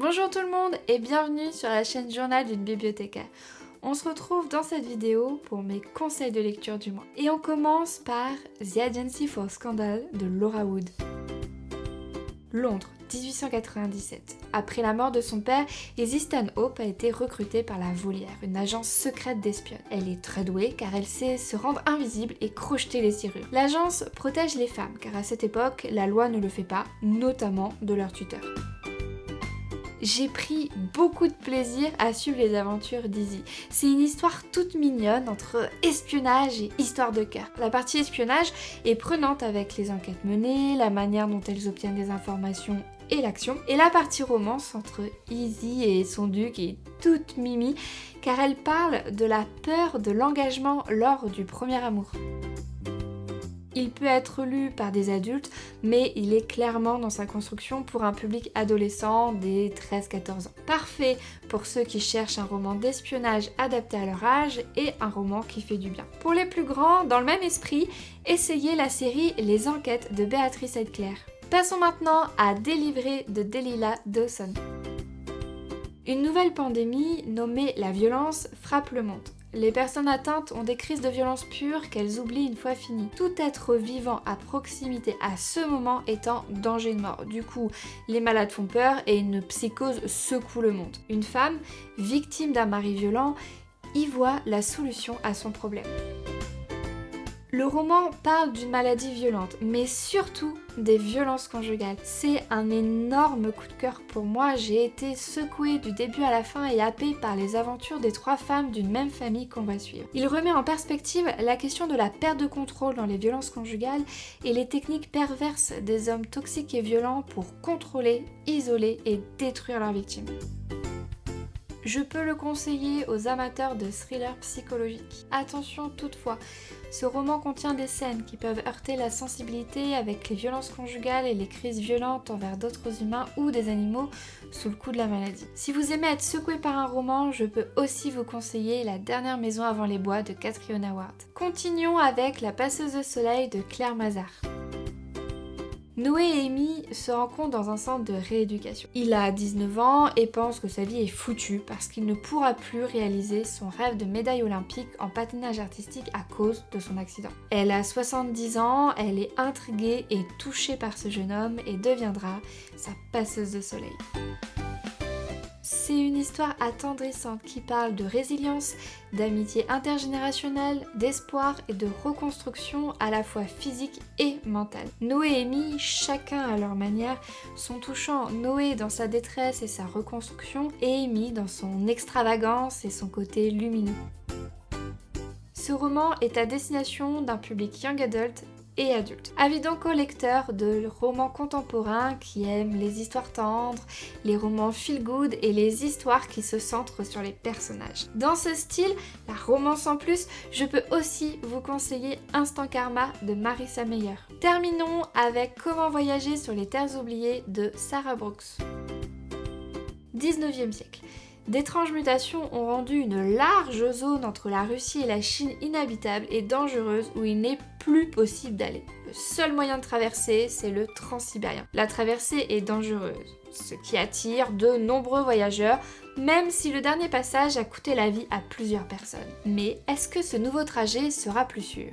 Bonjour tout le monde et bienvenue sur la chaîne Journal d'une bibliothécaire. On se retrouve dans cette vidéo pour mes conseils de lecture du mois. Et on commence par The Agency for Scandal de Laura Wood. Londres, 1897. Après la mort de son père, Izzy Stanhope a été recrutée par la Volière, une agence secrète d'espionne. Elle est très douée car elle sait se rendre invisible et crocheter les serrures. L'agence protège les femmes car à cette époque, la loi ne le fait pas, notamment de leurs tuteurs. J'ai pris beaucoup de plaisir à suivre les aventures d'Izzy. C'est une histoire toute mignonne entre espionnage et histoire de cœur. La partie espionnage est prenante avec les enquêtes menées, la manière dont elles obtiennent des informations et l'action. Et la partie romance entre Izzy et son duc est toute mimi car elle parle de la peur de l'engagement lors du premier amour. Il peut être lu par des adultes, mais il est clairement dans sa construction pour un public adolescent des 13-14 ans. Parfait pour ceux qui cherchent un roman d'espionnage adapté à leur âge et un roman qui fait du bien. Pour les plus grands, dans le même esprit, essayez la série Les Enquêtes de Béatrice Heidtker. Passons maintenant à Délivré de Delilah Dawson. Une nouvelle pandémie, nommée la violence, frappe le monde. Les personnes atteintes ont des crises de violence pure qu'elles oublient une fois finies. Tout être vivant à proximité à ce moment est en danger de mort. Du coup, les malades font peur et une psychose secoue le monde. Une femme, victime d'un mari violent, y voit la solution à son problème. Le roman parle d'une maladie violente, mais surtout des violences conjugales. C'est un énorme coup de cœur pour moi, j'ai été secouée du début à la fin et happée par les aventures des trois femmes d'une même famille qu'on va suivre. Il remet en perspective la question de la perte de contrôle dans les violences conjugales et les techniques perverses des hommes toxiques et violents pour contrôler, isoler et détruire leurs victimes. Je peux le conseiller aux amateurs de thrillers psychologiques. Attention toutefois, ce roman contient des scènes qui peuvent heurter la sensibilité avec les violences conjugales et les crises violentes envers d'autres humains ou des animaux sous le coup de la maladie. Si vous aimez être secoué par un roman, je peux aussi vous conseiller La dernière maison avant les bois de Katherine Howard. Continuons avec La passeuse de soleil de Claire Mazard. Noé et Amy se rencontrent dans un centre de rééducation. Il a 19 ans et pense que sa vie est foutue parce qu'il ne pourra plus réaliser son rêve de médaille olympique en patinage artistique à cause de son accident. Elle a 70 ans, elle est intriguée et touchée par ce jeune homme et deviendra sa passeuse de soleil. C'est une histoire attendrissante qui parle de résilience, d'amitié intergénérationnelle, d'espoir et de reconstruction à la fois physique et mentale. Noé et Amy, chacun à leur manière, sont touchants. Noé dans sa détresse et sa reconstruction, et Amy dans son extravagance et son côté lumineux. Ce roman est à destination d'un public young adult et adulte. Avis donc aux lecteurs de romans contemporains qui aiment les histoires tendres, les romans feel good et les histoires qui se centrent sur les personnages. Dans ce style, la romance en plus, je peux aussi vous conseiller Instant Karma de Marissa Meyer. Terminons avec Comment voyager sur les terres oubliées de Sarah Brooks. 19e siècle. D'étranges mutations ont rendu une large zone entre la Russie et la Chine inhabitable et dangereuse où il n'est plus possible d'aller. Le seul moyen de traverser, c'est le transsibérien. La traversée est dangereuse, ce qui attire de nombreux voyageurs, même si le dernier passage a coûté la vie à plusieurs personnes. Mais est-ce que ce nouveau trajet sera plus sûr ?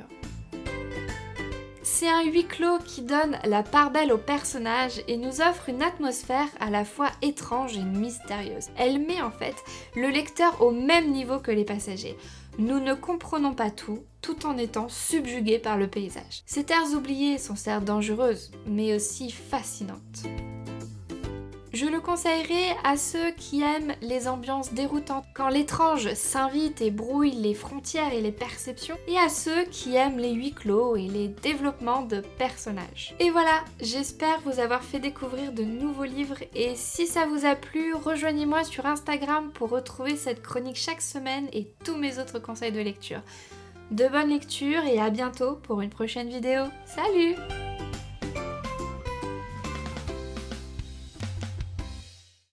C'est un huis clos qui donne la part belle aux personnages et nous offre une atmosphère à la fois étrange et mystérieuse. Elle met en fait le lecteur au même niveau que les passagers. Nous ne comprenons pas tout en étant subjugués par le paysage. Ces terres oubliées sont certes dangereuses, mais aussi fascinantes. Je le conseillerais à ceux qui aiment les ambiances déroutantes, quand l'étrange s'invite et brouille les frontières et les perceptions, et à ceux qui aiment les huis clos et les développements de personnages. Et voilà, j'espère vous avoir fait découvrir de nouveaux livres, et si ça vous a plu, rejoignez-moi sur Instagram pour retrouver cette chronique chaque semaine et tous mes autres conseils de lecture. De bonnes lectures et à bientôt pour une prochaine vidéo. Salut!